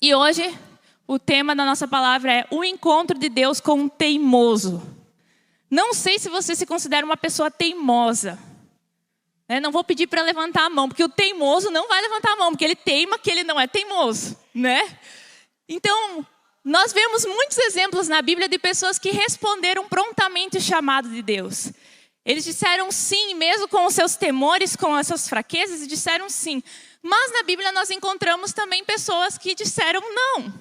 E hoje, o tema da nossa palavra é o encontro de Deus com um teimoso. Não sei se você se considera uma pessoa teimosa. Não vou pedir para levantar a mão, porque o teimoso não vai levantar a mão, porque ele teima que ele não é teimoso, né? Então, nós vemos muitos exemplos na Bíblia de pessoas que responderam prontamente o chamado de Deus. Eles disseram sim, mesmo com os seus temores, com as suas fraquezas, e disseram sim. Mas na Bíblia nós encontramos também pessoas que disseram não.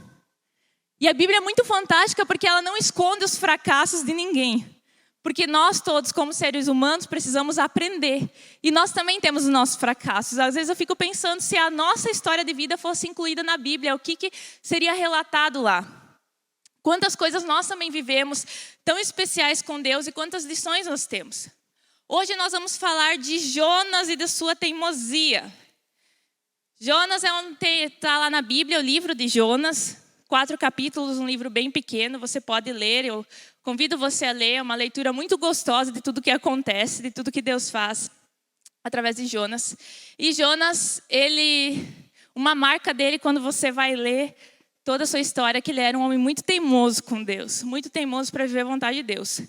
E a Bíblia é muito fantástica porque ela não esconde os fracassos de ninguém. Porque nós todos, como seres humanos, precisamos aprender. E nós também temos os nossos fracassos. Às vezes eu fico pensando se a nossa história de vida fosse incluída na Bíblia, o que seria relatado lá? Quantas coisas nós também vivemos tão especiais com Deus e quantas lições nós temos. Hoje nós vamos falar de Jonas e de sua teimosia. Jonas está lá na Bíblia, o livro de Jonas. 4 capítulos, um livro bem pequeno, você pode ler. Eu convido você a ler, é uma leitura muito gostosa de tudo que acontece, de tudo que Deus faz através de Jonas. E Jonas, uma marca dele quando você vai ler toda a sua história, que ele era um homem muito teimoso com Deus, muito teimoso para viver a vontade de Deus.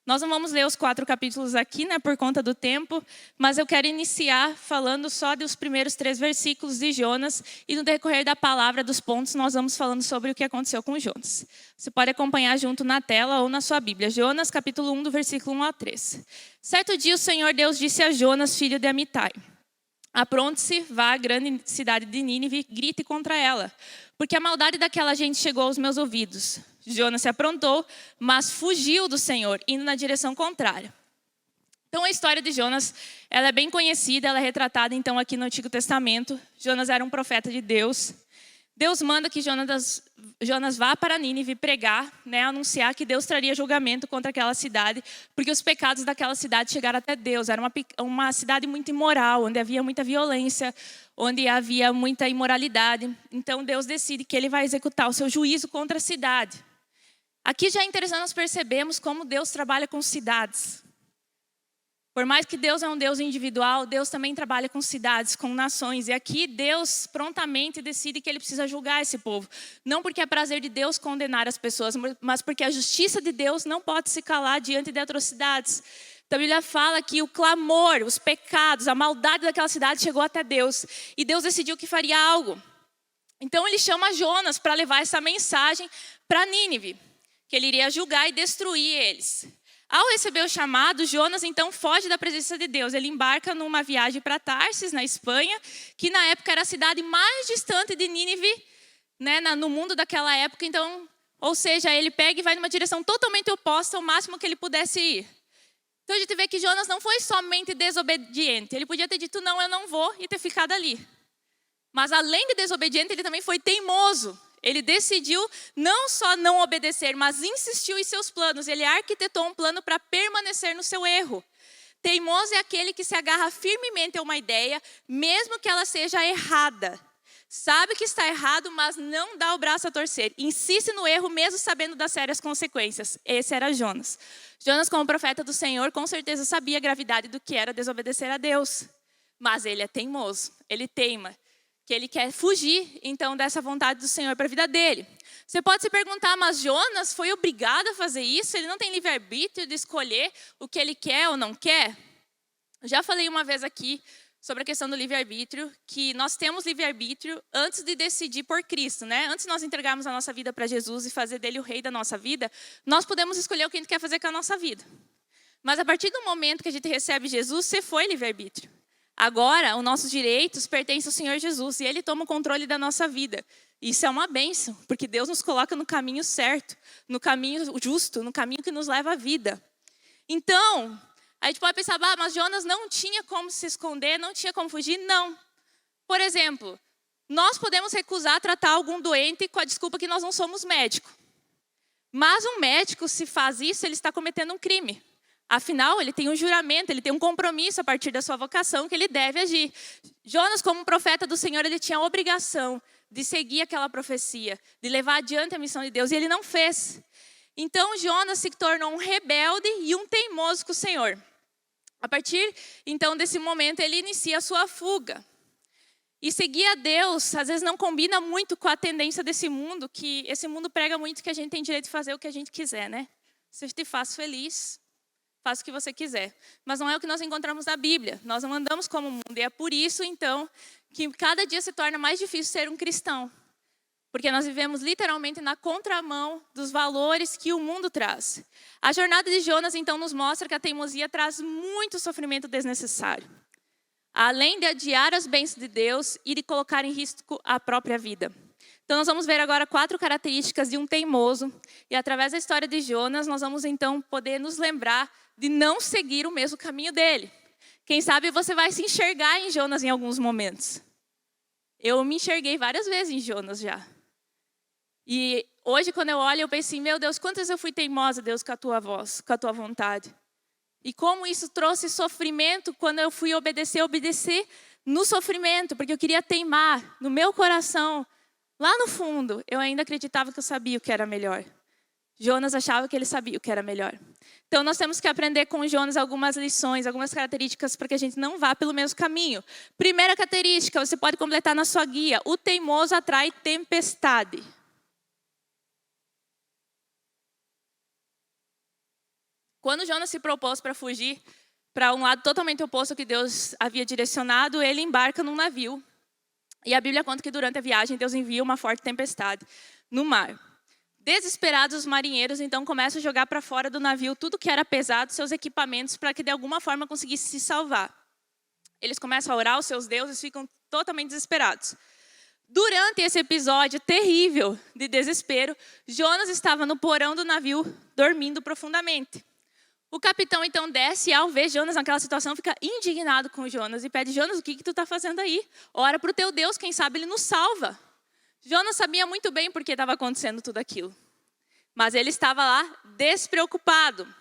Nós não vamos ler os 4 capítulos aqui, por conta do tempo, mas eu quero iniciar falando só dos primeiros 3 versículos de Jonas, e no decorrer da palavra, dos pontos, nós vamos falando sobre o que aconteceu com Jonas. Você pode acompanhar junto na tela ou na sua Bíblia. Jonas, capítulo 1, do versículo 1 a 3. Certo dia o Senhor Deus disse a Jonas, filho de Amitai: apronte-se, vá à grande cidade de Nínive e grite contra ela, porque a maldade daquela gente chegou aos meus ouvidos. Jonas se aprontou, mas fugiu do Senhor, indo na direção contrária. Então a história de Jonas, ela é bem conhecida, ela é retratada então aqui no Antigo Testamento. Jonas era um profeta de Deus. Deus manda que Jonas vá para Nínive pregar, anunciar que Deus traria julgamento contra aquela cidade, porque os pecados daquela cidade chegaram até Deus. Era uma cidade muito imoral, onde havia muita violência, onde havia muita imoralidade. Então Deus decide que ele vai executar o seu juízo contra a cidade. Aqui já é interessante nós percebemos como Deus trabalha com cidades. Por mais que Deus é um Deus individual, Deus também trabalha com cidades, com nações. E aqui Deus prontamente decide que ele precisa julgar esse povo. Não porque é prazer de Deus condenar as pessoas, mas porque a justiça de Deus não pode se calar diante de atrocidades. Então a Bíblia fala que o clamor, os pecados, a maldade daquela cidade chegou até Deus. E Deus decidiu que faria algo. Então ele chama Jonas para levar essa mensagem para Nínive, que ele iria julgar e destruir eles. Ao receber o chamado, Jonas então foge da presença de Deus. Ele embarca numa viagem para Tarsis, na Espanha, que na época era a cidade mais distante de Nínive, no mundo daquela época. Então, ou seja, ele pega e vai numa direção totalmente oposta ao máximo que ele pudesse ir. Então a gente vê que Jonas não foi somente desobediente. Ele podia ter dito não, eu não vou, e ter ficado ali. Mas além de desobediente, ele também foi teimoso. Ele decidiu não só não obedecer, mas insistiu em seus planos. Ele arquitetou um plano para permanecer no seu erro. Teimoso é aquele que se agarra firmemente a uma ideia, mesmo que ela seja errada. Sabe que está errado, mas não dá o braço a torcer. Insiste no erro, mesmo sabendo das sérias consequências. Esse era Jonas. Jonas, como profeta do Senhor, com certeza sabia a gravidade do que era desobedecer a Deus. Mas ele é teimoso, ele teima. Que ele quer fugir, então, dessa vontade do Senhor para a vida dele. Você pode se perguntar, mas Jonas foi obrigado a fazer isso? Ele não tem livre-arbítrio de escolher o que ele quer ou não quer? Eu já falei uma vez aqui sobre a questão do livre-arbítrio, que nós temos livre-arbítrio antes de decidir por Cristo, Antes de nós entregarmos a nossa vida para Jesus e fazer dele o rei da nossa vida, nós podemos escolher o que a gente quer fazer com a nossa vida. Mas a partir do momento que a gente recebe Jesus, você foi livre-arbítrio. Agora, os nossos direitos pertencem ao Senhor Jesus e Ele toma o controle da nossa vida. Isso é uma bênção, porque Deus nos coloca no caminho certo, no caminho justo, no caminho que nos leva à vida. Então, a gente pode pensar, mas Jonas não tinha como se esconder, não tinha como fugir. Não. Por exemplo, nós podemos recusar tratar algum doente com a desculpa que nós não somos médico. Mas um médico, se faz isso, ele está cometendo um crime. Afinal, ele tem um juramento, ele tem um compromisso a partir da sua vocação que ele deve agir. Jonas, como profeta do Senhor, ele tinha a obrigação de seguir aquela profecia, de levar adiante a missão de Deus, e ele não fez. Então, Jonas se tornou um rebelde e um teimoso com o Senhor. A partir, então, desse momento, ele inicia a sua fuga. E seguir a Deus, às vezes, não combina muito com a tendência desse mundo, que esse mundo prega muito que a gente tem direito de fazer o que a gente quiser, né? Se te faz feliz, faça o que você quiser. Mas não é o que nós encontramos na Bíblia. Nós não andamos como o mundo. E é por isso, então, que cada dia se torna mais difícil ser um cristão. Porque nós vivemos literalmente na contramão dos valores que o mundo traz. A jornada de Jonas, então, nos mostra que a teimosia traz muito sofrimento desnecessário. Além de adiar as bênçãos de Deus e de colocar em risco a própria vida. Então, nós vamos ver agora 4 características de um teimoso. E através da história de Jonas, nós vamos então poder nos lembrar de não seguir o mesmo caminho dele. Quem sabe você vai se enxergar em Jonas em alguns momentos. Eu me enxerguei várias vezes em Jonas já. E hoje, quando eu olho, eu penso assim, meu Deus, quantas eu fui teimosa, Deus, com a tua voz, com a tua vontade. E como isso trouxe sofrimento quando eu fui obedecer no sofrimento, porque eu queria teimar no meu coração. Lá no fundo, eu ainda acreditava que eu sabia o que era melhor. Jonas achava que ele sabia o que era melhor. Então, nós temos que aprender com Jonas algumas lições, algumas características para que a gente não vá pelo mesmo caminho. Primeira característica, você pode completar na sua guia. O teimoso atrai tempestade. Quando Jonas se propôs para fugir para um lado totalmente oposto ao que Deus havia direcionado, ele embarca num navio. E a Bíblia conta que durante a viagem Deus envia uma forte tempestade no mar. Desesperados, os marinheiros então começam a jogar para fora do navio tudo que era pesado, seus equipamentos, para que de alguma forma conseguisse se salvar. Eles começam a orar aos seus deuses e ficam totalmente desesperados. Durante esse episódio terrível de desespero, Jonas estava no porão do navio, dormindo profundamente. O capitão então desce e ao ver Jonas naquela situação fica indignado com Jonas e pede, Jonas, o que tu está fazendo aí? Ora para o teu Deus, quem sabe ele nos salva. Jonas sabia muito bem por que estava acontecendo tudo aquilo. Mas ele estava lá despreocupado.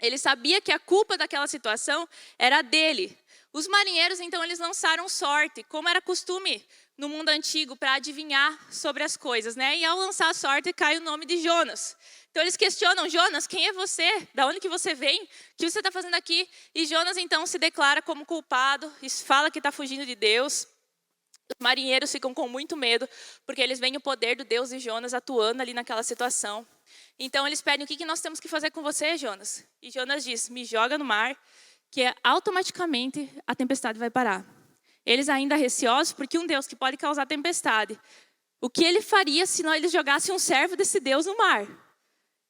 Ele sabia que a culpa daquela situação era dele. Os marinheiros então eles lançaram sorte, como era costume no mundo antigo para adivinhar sobre as coisas, né? E ao lançar a sorte cai o nome de Jonas. Então eles questionam, Jonas, quem é você? Da onde que você vem? O que você está fazendo aqui? E Jonas então se declara como culpado, fala que está fugindo de Deus. Os marinheiros ficam com muito medo, porque eles veem o poder do Deus de Jonas atuando ali naquela situação. Então eles pedem, o que nós temos que fazer com você, Jonas? E Jonas diz, me joga no mar, que automaticamente a tempestade vai parar. Eles ainda receosos, porque um Deus que pode causar tempestade, o que ele faria se eles jogassem um servo desse Deus no mar?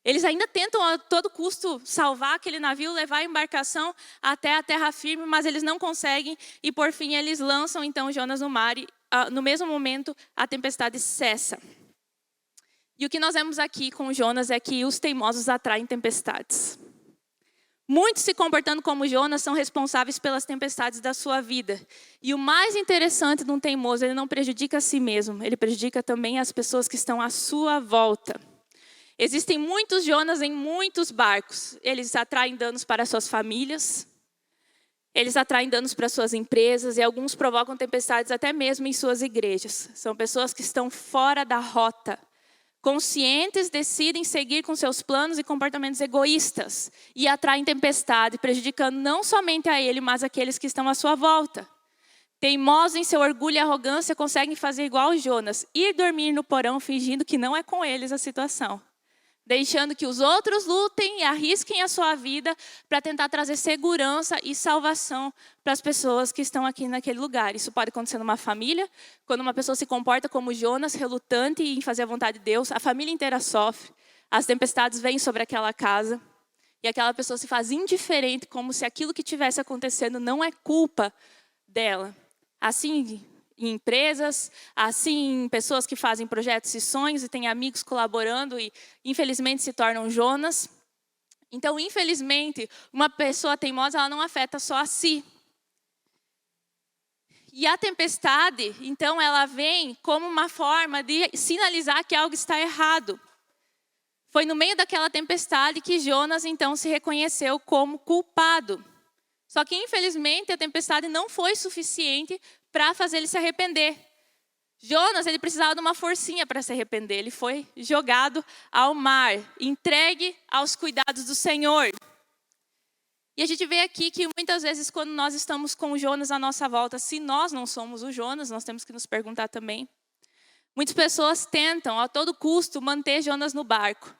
Eles ainda tentam a todo custo salvar aquele navio, levar a embarcação até a terra firme, mas eles não conseguem e por fim eles lançam então Jonas no mar e no mesmo momento a tempestade cessa. E o que nós vemos aqui com Jonas é que os teimosos atraem tempestades. Muitos se comportando como Jonas são responsáveis pelas tempestades da sua vida. E o mais interessante de um teimoso, ele não prejudica a si mesmo, ele prejudica também as pessoas que estão à sua volta. Existem muitos Jonas em muitos barcos. Eles atraem danos para suas famílias, eles atraem danos para suas empresas e alguns provocam tempestades até mesmo em suas igrejas. São pessoas que estão fora da rota. Conscientes, decidem seguir com seus planos e comportamentos egoístas e atraem tempestade, prejudicando não somente a ele, mas aqueles que estão à sua volta. Teimosos em seu orgulho e arrogância conseguem fazer igual Jonas, ir dormir no porão fingindo que não é com eles a situação. Deixando que os outros lutem e arrisquem a sua vida para tentar trazer segurança e salvação para as pessoas que estão aqui naquele lugar. Isso pode acontecer numa família, quando uma pessoa se comporta como Jonas, relutante em fazer a vontade de Deus, a família inteira sofre, as tempestades vêm sobre aquela casa e aquela pessoa se faz indiferente, como se aquilo que estivesse acontecendo não é culpa dela. Assim, em empresas, assim em pessoas que fazem projetos e sonhos e têm amigos colaborando e infelizmente se tornam Jonas. Então, infelizmente, uma pessoa teimosa ela não afeta só a si. E a tempestade, então, ela vem como uma forma de sinalizar que algo está errado. Foi no meio daquela tempestade que Jonas, então, se reconheceu como culpado. Só que, infelizmente, a tempestade não foi suficiente para fazer ele se arrepender. Jonas, ele precisava de uma forcinha para se arrepender. Ele foi jogado ao mar, entregue aos cuidados do Senhor. E a gente vê aqui que muitas vezes quando nós estamos com o Jonas à nossa volta, se nós não somos o Jonas, nós temos que nos perguntar também. Muitas pessoas tentam a todo custo manter Jonas no barco.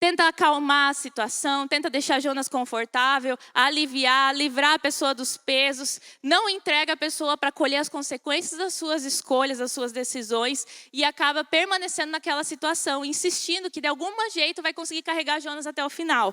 Tenta acalmar a situação, tenta deixar Jonas confortável, aliviar, livrar a pessoa dos pesos, não entrega a pessoa para colher as consequências das suas escolhas, das suas decisões e acaba permanecendo naquela situação, insistindo que de algum jeito vai conseguir carregar Jonas até o final.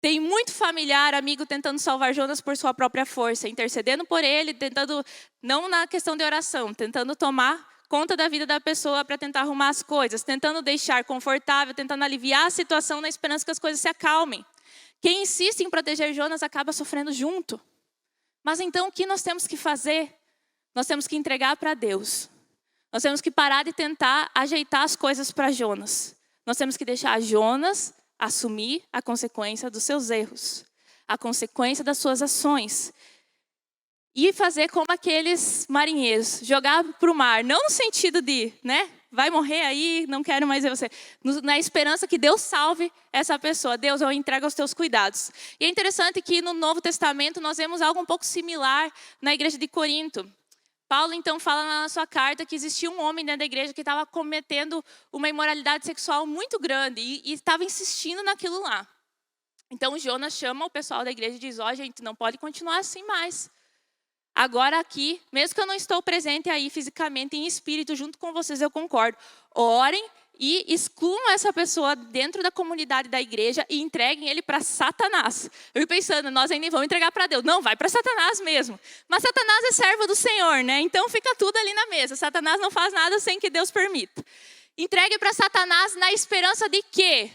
Tem muito familiar, amigo, tentando salvar Jonas por sua própria força, intercedendo por ele, tentando, não na questão de oração, tentando tomar conta da vida da pessoa para tentar arrumar as coisas, tentando deixar confortável, tentando aliviar a situação na esperança que as coisas se acalmem. Quem insiste em proteger Jonas acaba sofrendo junto. Mas então o que nós temos que fazer? Nós temos que entregar para Deus. Nós temos que parar de tentar ajeitar as coisas para Jonas. Nós temos que deixar Jonas assumir a consequência dos seus erros, a consequência das suas ações. E fazer como aqueles marinheiros, jogar para o mar, não no sentido de, vai morrer aí, não quero mais ver você. Na esperança que Deus salve essa pessoa. Deus, eu entrego aos teus cuidados. E é interessante que no Novo Testamento nós vemos algo um pouco similar na igreja de Corinto. Paulo então fala na sua carta que existia um homem dentro da igreja que estava cometendo uma imoralidade sexual muito grande e estava insistindo naquilo lá. Então Jonas chama o pessoal da igreja e diz, gente, não pode continuar assim mais. Agora aqui, mesmo que eu não estou presente aí fisicamente, em espírito, junto com vocês, eu concordo. Orem e excluam essa pessoa dentro da comunidade da igreja e entreguem ele para Satanás. Eu fico pensando, nós ainda vamos entregar para Deus. Não, vai para Satanás mesmo. Mas Satanás é servo do Senhor, Então fica tudo ali na mesa. Satanás não faz nada sem que Deus permita. Entregue para Satanás na esperança de quê?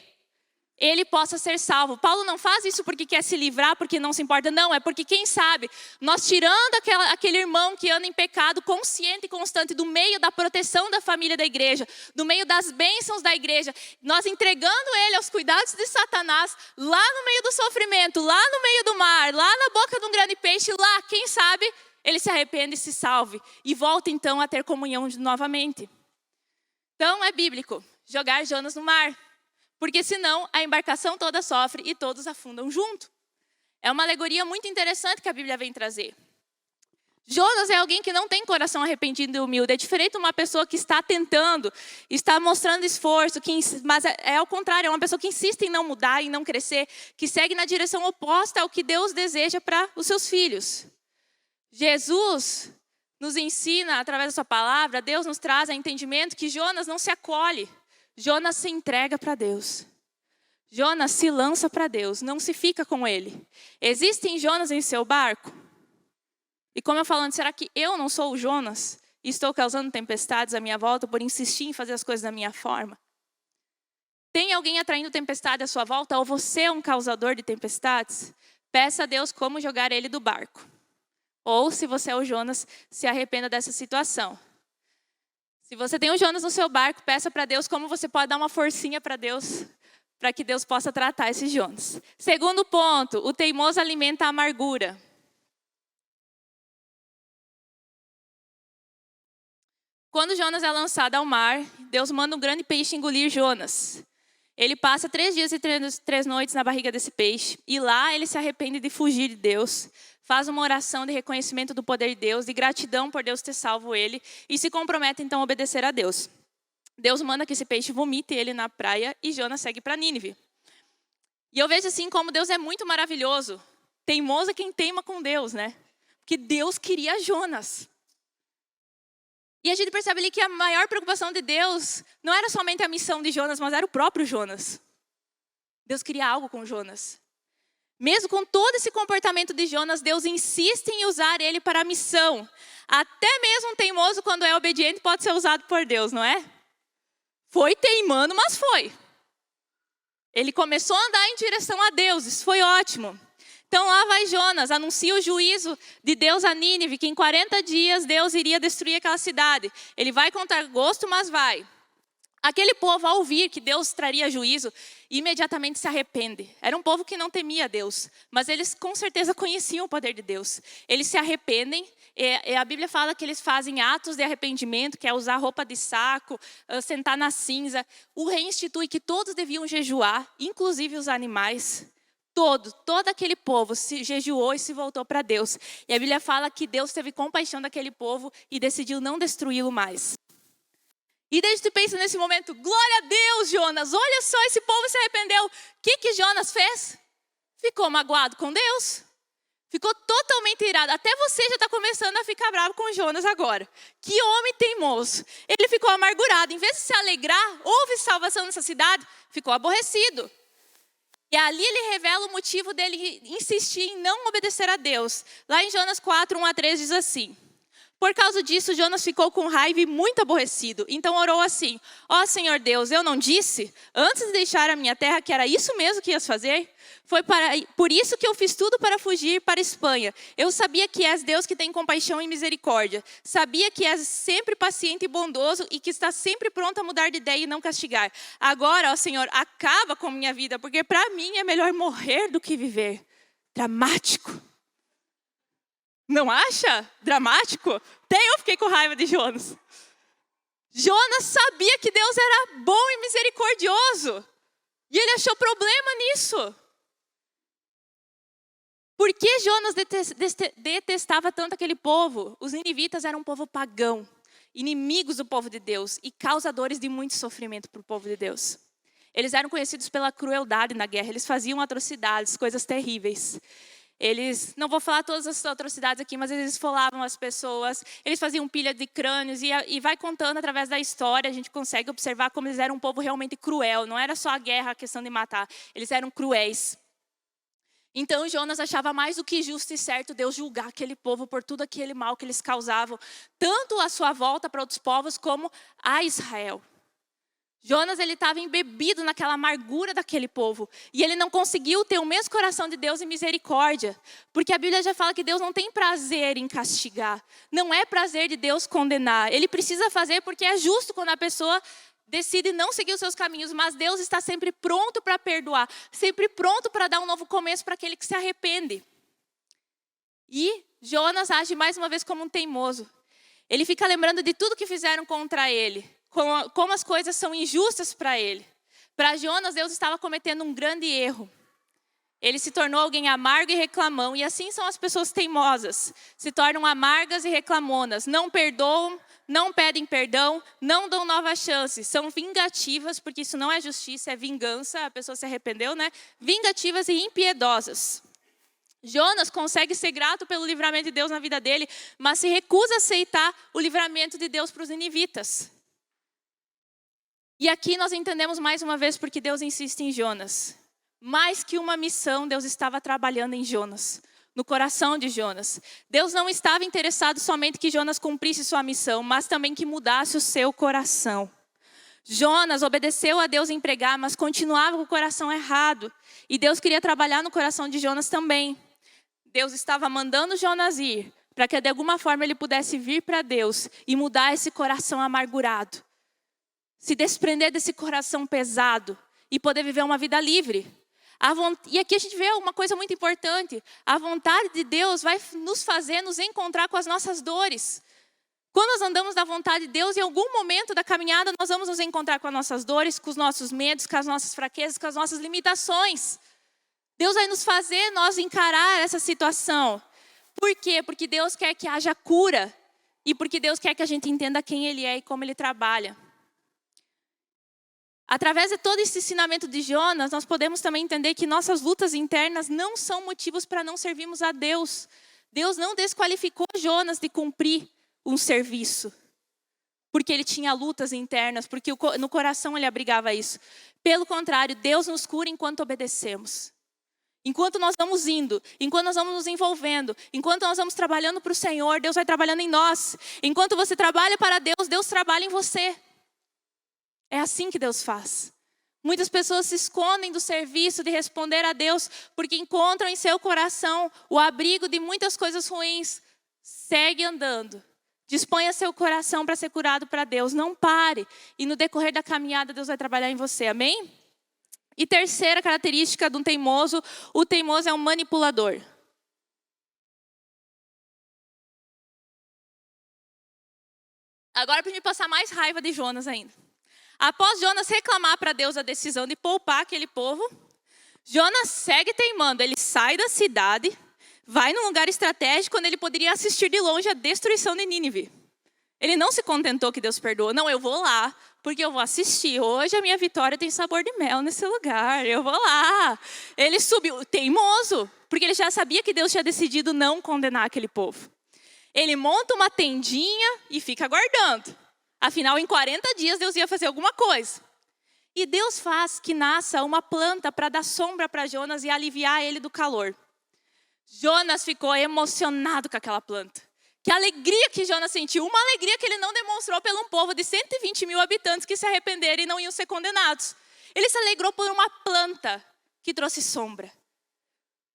Ele possa ser salvo. Paulo não faz isso porque quer se livrar, porque não se importa. Não, é porque quem sabe, nós tirando aquele irmão que anda em pecado, consciente e constante, do meio da proteção da família da igreja, do meio das bênçãos da igreja, nós entregando ele aos cuidados de Satanás, lá no meio do sofrimento, lá no meio do mar, lá na boca de um grande peixe, lá, quem sabe, ele se arrepende e se salve. E volta então a ter comunhão novamente. Então é bíblico, jogar Jonas no mar. Porque senão a embarcação toda sofre e todos afundam junto. É uma alegoria muito interessante que a Bíblia vem trazer. Jonas é alguém que não tem coração arrependido e humilde. É diferente de uma pessoa que está tentando, está mostrando esforço, mas é ao contrário, é uma pessoa que insiste em não mudar, em não crescer, que segue na direção oposta ao que Deus deseja para os seus filhos. Jesus nos ensina, através da sua palavra, Deus nos traz a entendimento que Jonas não se acolhe. Jonas se entrega para Deus. Jonas se lança para Deus, não se fica com ele. Existem Jonas em seu barco? E como eu falando, será que eu não sou o Jonas? E estou causando tempestades à minha volta por insistir em fazer as coisas da minha forma? Tem alguém atraindo tempestade à sua volta? Ou você é um causador de tempestades? Peça a Deus como jogar ele do barco. Ou, se você é o Jonas, se arrependa dessa situação. Se você tem o Jonas no seu barco, peça para Deus como você pode dar uma forcinha para Deus, para que Deus possa tratar esse Jonas. Segundo ponto, o teimoso alimenta a amargura. Quando Jonas é lançado ao mar, Deus manda um grande peixe engolir Jonas. Ele passa 3 dias e 3 noites na barriga desse peixe, e lá ele se arrepende de fugir de Deus. Faz uma oração de reconhecimento do poder de Deus, de gratidão por Deus ter salvo ele, e se compromete então a obedecer a Deus. Deus manda que esse peixe vomite ele na praia e Jonas segue para Nínive. E eu vejo assim como Deus é muito maravilhoso. Teimoso é quem teima com Deus, Porque Deus queria Jonas. E a gente percebe ali que a maior preocupação de Deus não era somente a missão de Jonas, mas era o próprio Jonas. Deus queria algo com Jonas. Mesmo com todo esse comportamento de Jonas, Deus insiste em usar ele para a missão. Até mesmo um teimoso, quando é obediente, pode ser usado por Deus, não é? Foi teimando, mas foi. Ele começou a andar em direção a Deus, isso foi ótimo. Então lá vai Jonas, anuncia o juízo de Deus a Nínive, que em 40 dias Deus iria destruir aquela cidade. Ele vai contar gosto, mas vai. Aquele povo, ao ouvir que Deus traria juízo, imediatamente se arrepende. Era um povo que não temia Deus, mas eles com certeza conheciam o poder de Deus. Eles se arrependem, e a Bíblia fala que eles fazem atos de arrependimento, que é usar roupa de saco, sentar na cinza. O rei institui que todos deviam jejuar, inclusive os animais, Todo aquele povo se jejuou e se voltou para Deus. E a Bíblia fala que Deus teve compaixão daquele povo e decidiu não destruí-lo mais. E daí tu pensa nesse momento, glória a Deus, Jonas, olha só, esse povo se arrependeu. O que Jonas fez? Ficou magoado com Deus. Ficou totalmente irado. Até você já está começando a ficar bravo com Jonas agora. Que homem teimoso. Ele ficou amargurado. Em vez de se alegrar, houve salvação nessa cidade, ficou aborrecido. E ali ele revela o motivo dele insistir em não obedecer a Deus. Lá em Jonas 4, 1-3 diz assim: por causa disso, Jonas ficou com raiva e muito aborrecido. Então orou assim: ó Senhor Deus, eu não disse, antes de deixar a minha terra, que era isso mesmo que ias fazer? Foi por isso que eu fiz tudo para fugir para a Espanha. Eu sabia que és Deus que tem compaixão e misericórdia. Sabia que és sempre paciente e bondoso e que estás sempre pronto a mudar de ideia e não castigar. Agora, ó Senhor, acaba com minha vida, porque para mim é melhor morrer do que viver. Dramático. Não acha dramático? Até eu fiquei com raiva de Jonas. Jonas sabia que Deus era bom e misericordioso. E ele achou problema nisso. Por que Jonas detestava tanto aquele povo? Os ninivitas eram um povo pagão, inimigos do povo de Deus e causadores de muito sofrimento para o povo de Deus. Eles eram conhecidos pela crueldade na guerra, eles faziam atrocidades, coisas terríveis. Eles, não vou falar todas as atrocidades aqui, mas eles esfolavam as pessoas, eles faziam pilha de crânios e vai contando através da história, a gente consegue observar como eles eram um povo realmente cruel. Não era só a guerra, a questão de matar, eles eram cruéis. Então Jonas achava mais do que justo e certo Deus julgar aquele povo por tudo aquele mal que eles causavam, tanto à sua volta para outros povos como a Israel. Jonas, ele estava embebido naquela amargura daquele povo. E ele não conseguiu ter o mesmo coração de Deus e misericórdia. Porque a Bíblia já fala que Deus não tem prazer em castigar. Não é prazer de Deus condenar. Ele precisa fazer porque é justo quando a pessoa decide não seguir os seus caminhos. Mas Deus está sempre pronto para perdoar. Sempre pronto para dar um novo começo para aquele que se arrepende. E Jonas age mais uma vez como um teimoso. Ele fica lembrando de tudo que fizeram contra ele. Como as coisas são injustas para ele. Para Jonas, Deus estava cometendo um grande erro. Ele se tornou alguém amargo e reclamão. E assim são as pessoas teimosas. Se tornam amargas e reclamonas. Não perdoam, não pedem perdão, não dão nova chance. São vingativas, porque isso não é justiça, é vingança. A pessoa se arrependeu, né? Vingativas e impiedosas. Jonas consegue ser grato pelo livramento de Deus na vida dele, mas se recusa a aceitar o livramento de Deus para os ninivitas. E aqui nós entendemos mais uma vez porque Deus insiste em Jonas. Mais que uma missão, Deus estava trabalhando em Jonas, no coração de Jonas. Deus não estava interessado somente que Jonas cumprisse sua missão, mas também que mudasse o seu coração. Jonas obedeceu a Deus em pregar, mas continuava com o coração errado. E Deus queria trabalhar no coração de Jonas também. Deus estava mandando Jonas ir, para que de alguma forma ele pudesse vir para Deus e mudar esse coração amargurado. Se desprender desse coração pesado e poder viver uma vida livre. E aqui a gente vê uma coisa muito importante. A vontade de Deus vai nos fazer nos encontrar com as nossas dores. Quando nós andamos na vontade de Deus, em algum momento da caminhada, nós vamos nos encontrar com as nossas dores, com os nossos medos, com as nossas fraquezas, com as nossas limitações. Deus vai nos fazer nós encarar essa situação. Por quê? Porque Deus quer que haja cura. E porque Deus quer que a gente entenda quem Ele é e como Ele trabalha. Através de todo esse ensinamento de Jonas, nós podemos também entender que nossas lutas internas não são motivos para não servirmos a Deus. Deus não desqualificou Jonas de cumprir um serviço, porque ele tinha lutas internas, porque no coração ele abrigava isso. Pelo contrário, Deus nos cura enquanto obedecemos. Enquanto nós vamos indo, enquanto nós vamos nos envolvendo, enquanto nós vamos trabalhando para o Senhor, Deus vai trabalhando em nós. Enquanto você trabalha para Deus, Deus trabalha em você. É assim que Deus faz. Muitas pessoas se escondem do serviço de responder a Deus porque encontram em seu coração o abrigo de muitas coisas ruins. Segue andando. Disponha seu coração para ser curado para Deus. Não pare. E no decorrer da caminhada, Deus vai trabalhar em você. Amém? E terceira característica de um teimoso. O teimoso é um manipulador. Agora para me passar mais raiva de Jonas ainda. Após Jonas reclamar para Deus a decisão de poupar aquele povo, Jonas segue teimando, ele sai da cidade, vai num lugar estratégico onde ele poderia assistir de longe a destruição de Nínive. Ele não se contentou que Deus perdoou. Não, eu vou lá, porque eu vou assistir. Hoje a minha vitória tem sabor de mel nesse lugar. Eu vou lá. Ele subiu, teimoso, porque ele já sabia que Deus tinha decidido não condenar aquele povo. Ele monta uma tendinha e fica aguardando. Afinal, em 40 dias, Deus ia fazer alguma coisa. E Deus faz que nasça uma planta para dar sombra para Jonas e aliviar ele do calor. Jonas ficou emocionado com aquela planta. Que alegria que Jonas sentiu, uma alegria que ele não demonstrou pelo um povo de 120 mil habitantes que se arrependeram e não iam ser condenados. Ele se alegrou por uma planta que trouxe sombra.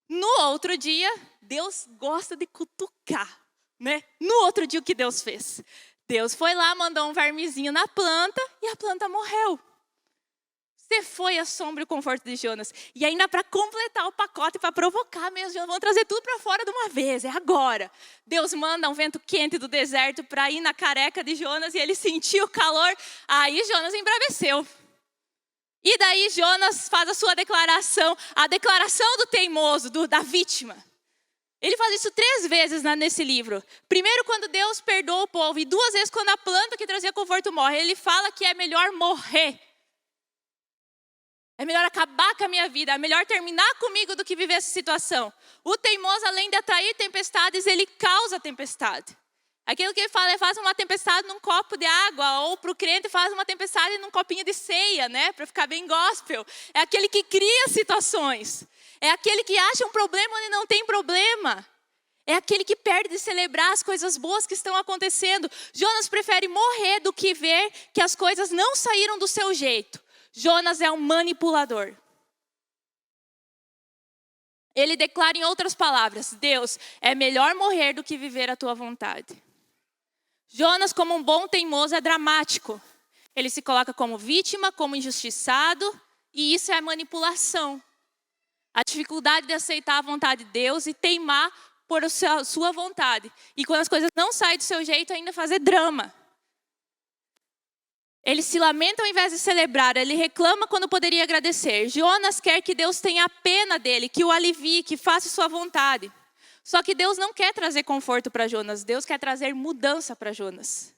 No outro dia, Deus gosta de cutucar, né? No outro dia, o que Deus fez? Deus foi lá, mandou um vermezinho na planta e a planta morreu. Você foi a sombra e o conforto de Jonas. E ainda para completar o pacote, para provocar mesmo, Jonas, vamos trazer tudo para fora de uma vez, é agora. Deus manda um vento quente do deserto para ir na careca de Jonas e ele sentiu o calor. Aí Jonas embraveceu. E daí Jonas faz a sua declaração, a declaração do teimoso, da vítima. Ele faz isso 3 vezes nesse livro. Primeiro quando Deus perdoa o povo e 2 vezes quando a planta que trazia conforto morre. Ele fala que é melhor morrer. É melhor acabar com a minha vida, é melhor terminar comigo do que viver essa situação. O teimoso, além de atrair tempestades, ele causa tempestade. Aquilo que ele fala é faz uma tempestade num copo de água, ou para o crente faz uma tempestade num copinho de ceia, né? Para ficar bem gospel. É aquele que cria situações. É aquele que acha um problema onde não tem problema. É aquele que perde de celebrar as coisas boas que estão acontecendo. Jonas prefere morrer do que ver que as coisas não saíram do seu jeito. Jonas é um manipulador. Ele declara em outras palavras: Deus, é melhor morrer do que viver a tua vontade. Jonas, como um bom teimoso, é dramático. Ele se coloca como vítima, como injustiçado, e isso é manipulação. A dificuldade de aceitar a vontade de Deus e teimar por a sua vontade. E quando as coisas não saem do seu jeito, ainda fazer drama. Ele se lamenta ao invés de celebrar, ele reclama quando poderia agradecer. Jonas quer que Deus tenha pena dele, que o alivie, que faça sua vontade. Só que Deus não quer trazer conforto para Jonas, Deus quer trazer mudança para Jonas.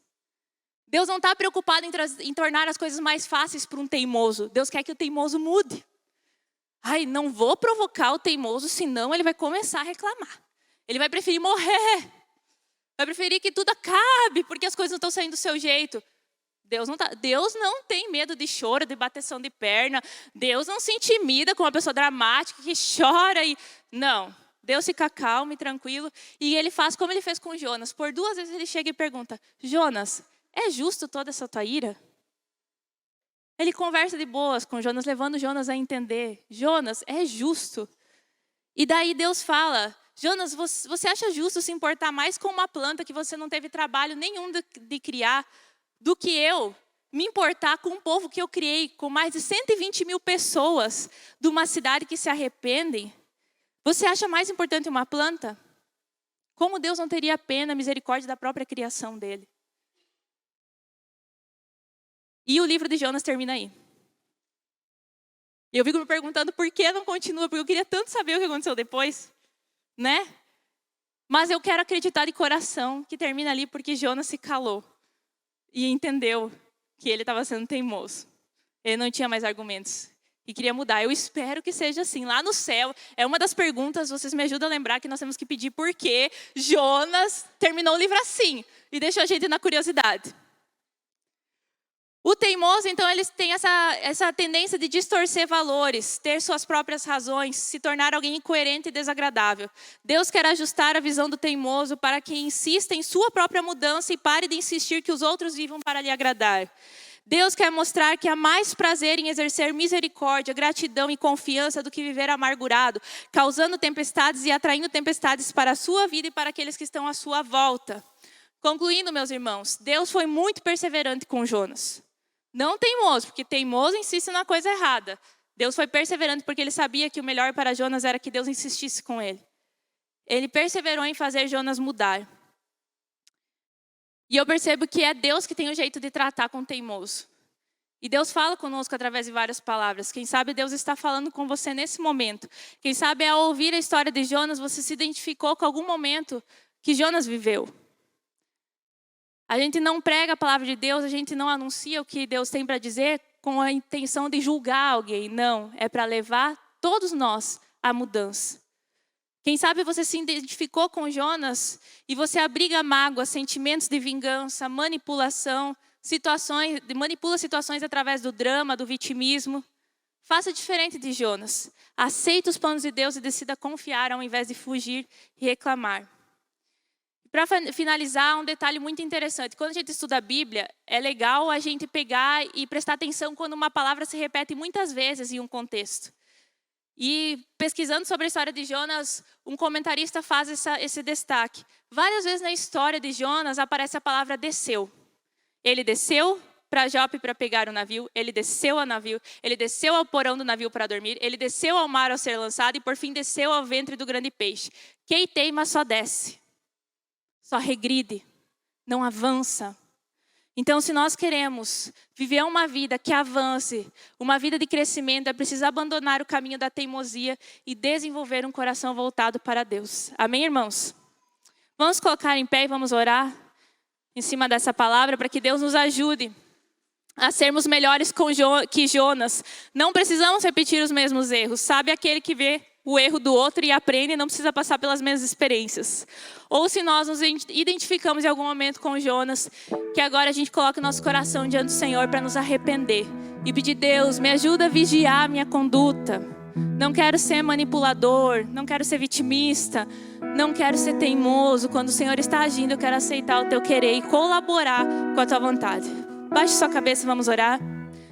Deus não está preocupado em tornar as coisas mais fáceis para um teimoso. Deus quer que o teimoso mude. Ai, não vou provocar o teimoso, senão ele vai começar a reclamar. Ele vai preferir morrer. Vai preferir que tudo acabe, porque as coisas não estão saindo do seu jeito. Deus não tem medo de choro, de bateção de perna. Deus não se intimida com uma pessoa dramática que chora. Não, Deus fica calmo e tranquilo. E ele faz como ele fez com Jonas. Por 2 vezes ele chega e pergunta: Jonas, é justo toda essa tua ira? Ele conversa de boas com Jonas, levando Jonas a entender. Jonas, é justo. E daí Deus fala: Jonas, você acha justo se importar mais com uma planta que você não teve trabalho nenhum de criar, do que eu me importar com um povo que eu criei, com mais de 120 mil pessoas de uma cidade que se arrependem? Você acha mais importante uma planta? Como Deus não teria pena, misericórdia da própria criação dele? E o livro de Jonas termina aí. E eu fico me perguntando por que não continua, porque eu queria tanto saber o que aconteceu depois, né? Mas eu quero acreditar de coração que termina ali porque Jonas se calou. E entendeu que ele estava sendo teimoso. Ele não tinha mais argumentos. E queria mudar. Eu espero que seja assim. Lá no céu, é uma das perguntas, vocês me ajudam a lembrar que nós temos que pedir por que Jonas terminou o livro assim. E deixou a gente na curiosidade. O teimoso, então, ele tem essa tendência de distorcer valores, ter suas próprias razões, se tornar alguém incoerente e desagradável. Deus quer ajustar a visão do teimoso para que insista em sua própria mudança e pare de insistir que os outros vivam para lhe agradar. Deus quer mostrar que há mais prazer em exercer misericórdia, gratidão e confiança do que viver amargurado, causando tempestades e atraindo tempestades para a sua vida e para aqueles que estão à sua volta. Concluindo, meus irmãos, Deus foi muito perseverante com Jonas. Não teimoso, porque teimoso insiste na coisa errada. Deus foi perseverante porque ele sabia que o melhor para Jonas era que Deus insistisse com ele. Ele perseverou em fazer Jonas mudar. E eu percebo que é Deus que tem o jeito de tratar com o teimoso. E Deus fala conosco através de várias palavras. Quem sabe Deus está falando com você nesse momento. Quem sabe ao ouvir a história de Jonas, você se identificou com algum momento que Jonas viveu. A gente não prega a palavra de Deus, a gente não anuncia o que Deus tem para dizer com a intenção de julgar alguém. Não, é para levar todos nós à mudança. Quem sabe você se identificou com Jonas e você abriga mágoa, sentimentos de vingança, manipulação, manipula situações através do drama, do vitimismo. Faça diferente de Jonas. Aceite os planos de Deus e decida confiar ao invés de fugir e reclamar. Para finalizar, um detalhe muito interessante. Quando a gente estuda a Bíblia, é legal a gente pegar e prestar atenção quando uma palavra se repete muitas vezes em um contexto. E pesquisando sobre a história de Jonas, um comentarista faz esse destaque. Várias vezes na história de Jonas aparece a palavra desceu. Ele desceu para Jope para pegar o navio, ele desceu ao navio, ele desceu ao porão do navio para dormir, ele desceu ao mar ao ser lançado e por fim desceu ao ventre do grande peixe. Quem teima só desce, só regride, não avança. Então, se nós queremos viver uma vida que avance, uma vida de crescimento, é preciso abandonar o caminho da teimosia e desenvolver um coração voltado para Deus. Amém, irmãos? Vamos colocar em pé e vamos orar em cima dessa palavra para que Deus nos ajude a sermos melhores que Jonas. Não precisamos repetir os mesmos erros. Sabe aquele que vê o erro do outro e aprende e não precisa passar pelas mesmas experiências. Ou se nós nos identificamos em algum momento com Jonas, que agora a gente coloque o nosso coração diante do Senhor para nos arrepender. E pedir, Deus, me ajuda a vigiar a minha conduta. Não quero ser manipulador, não quero ser vitimista, não quero ser teimoso. Quando o Senhor está agindo, eu quero aceitar o teu querer e colaborar com a tua vontade. Baixe sua cabeça e vamos orar.